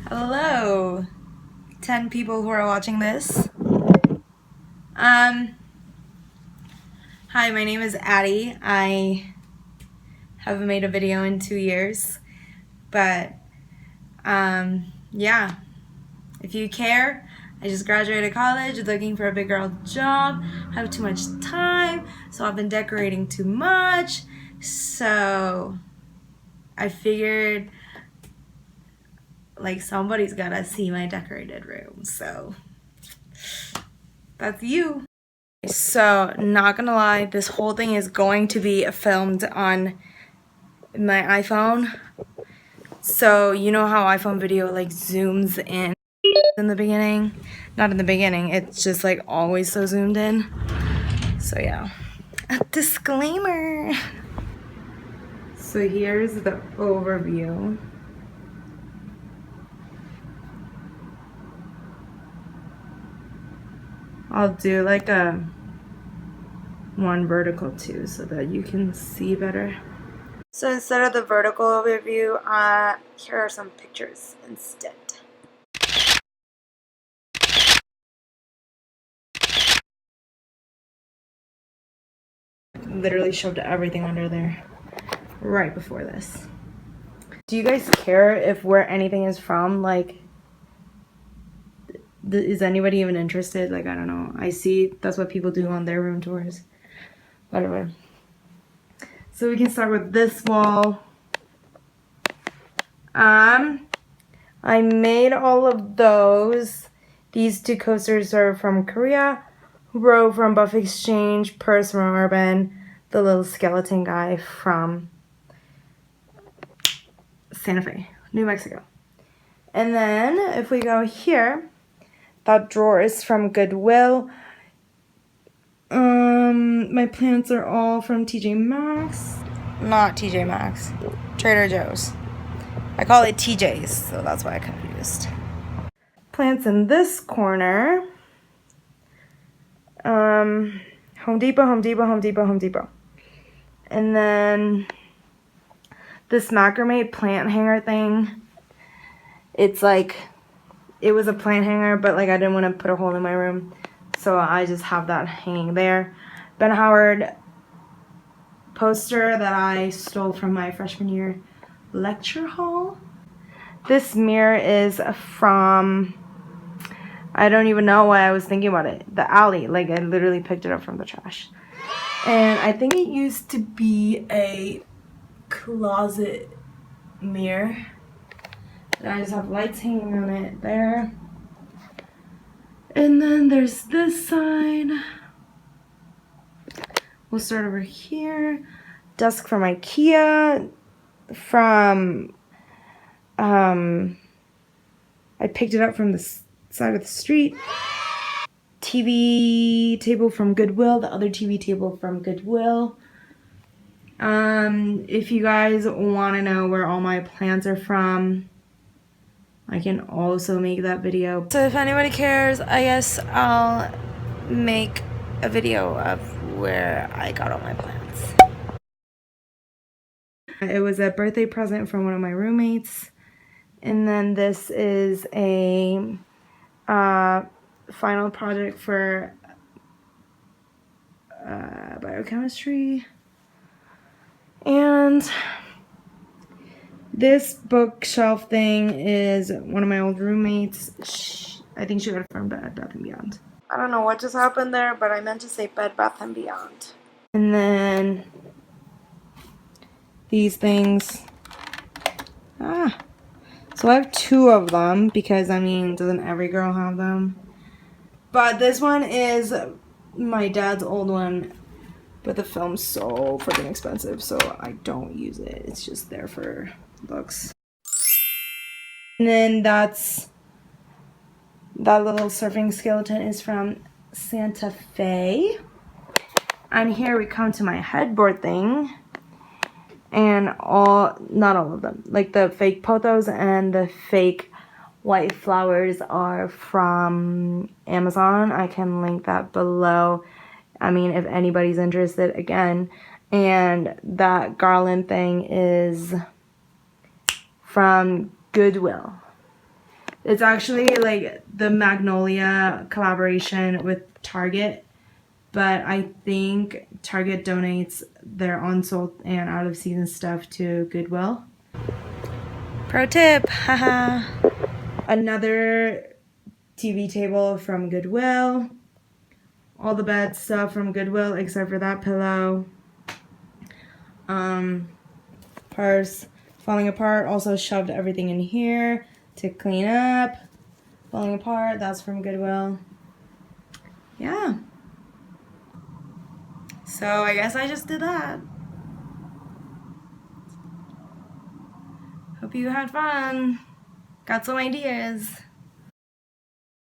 Hello, 10 people who are watching this. Hi, my name is Addie. I haven't made a video in 2 years, but yeah, if you care, I just graduated college, looking for a big girl job, have too much time, so I've been decorating too much, so I figured like somebody's gotta see my decorated room, so that's you. So, not gonna lie, this whole thing is going to be filmed on my iPhone. So, you know how iPhone video like zooms in the beginning? Not in the beginning, it's just like always so zoomed in. So, yeah. A disclaimer. So, here's the overview. I'll do like a one vertical too so that you can see better. So instead of the vertical overview, here are some pictures instead. Literally shoved everything under there right before this. Do you guys care if where anything is from? Like, is anybody even interested? Like, I don't know. I see that's what people do on their room tours. Whatever. So we can start with this wall. I made all of those. These two coasters are from Korea. Row from Buff Exchange, purse from Urban, the little skeleton guy from Santa Fe, New Mexico. And then if we go here, that drawer is from Goodwill. My plants are all from TJ Maxx. Not TJ Maxx, Trader Joe's. I call it TJ's, so that's why I confused. Plants in this corner. Home Depot, Home Depot, Home Depot, Home Depot. And then this macrame plant hanger thing. It's like, it was a plant hanger, but like I didn't want to put a hole in my room. So I just have that hanging there. Ben Howard poster that I stole from my freshman year lecture hall. This mirror is from, I don't even know why I was thinking about it. The alley, like I literally picked it up from the trash. And I think it used to be a closet mirror. And I just have lights hanging on it there. And then there's this side. We'll start over here. Desk from IKEA. From, I picked it up from the side of the street. TV table from Goodwill. The other TV table from Goodwill. If you guys want to know where all my plants are from, I can also make that video. So if anybody cares, I guess I'll make a video of where I got all my plants. It was a birthday present from one of my roommates. And then this is a final project for biochemistry. And this bookshelf thing is one of my old roommates. I think she got it from Bed Bath & Beyond. I don't know what just happened there, but I meant to say Bed Bath & Beyond. And then these things. So I have 2 of them because, I mean, doesn't every girl have them? But this one is my dad's old one, but the film's so freaking expensive, so I don't use it. It's just there for looks. And then that little surfing skeleton is from Santa Fe. And here we come to my headboard thing. And not all of them, like the fake pothos and the fake white flowers are from Amazon. I can link that below. I mean, if anybody's interested, again. And that garland thing is from Goodwill. It's actually like the Magnolia collaboration with Target, but I think Target donates their unsold and out of season stuff to Goodwill. Pro tip, haha. Another TV table from Goodwill. All the bed stuff from Goodwill except for that pillow. Purse falling apart. Also shoved everything in here to clean up. Falling apart. That's from Goodwill. Yeah. So I guess I just did that. Hope you had fun. Got some ideas.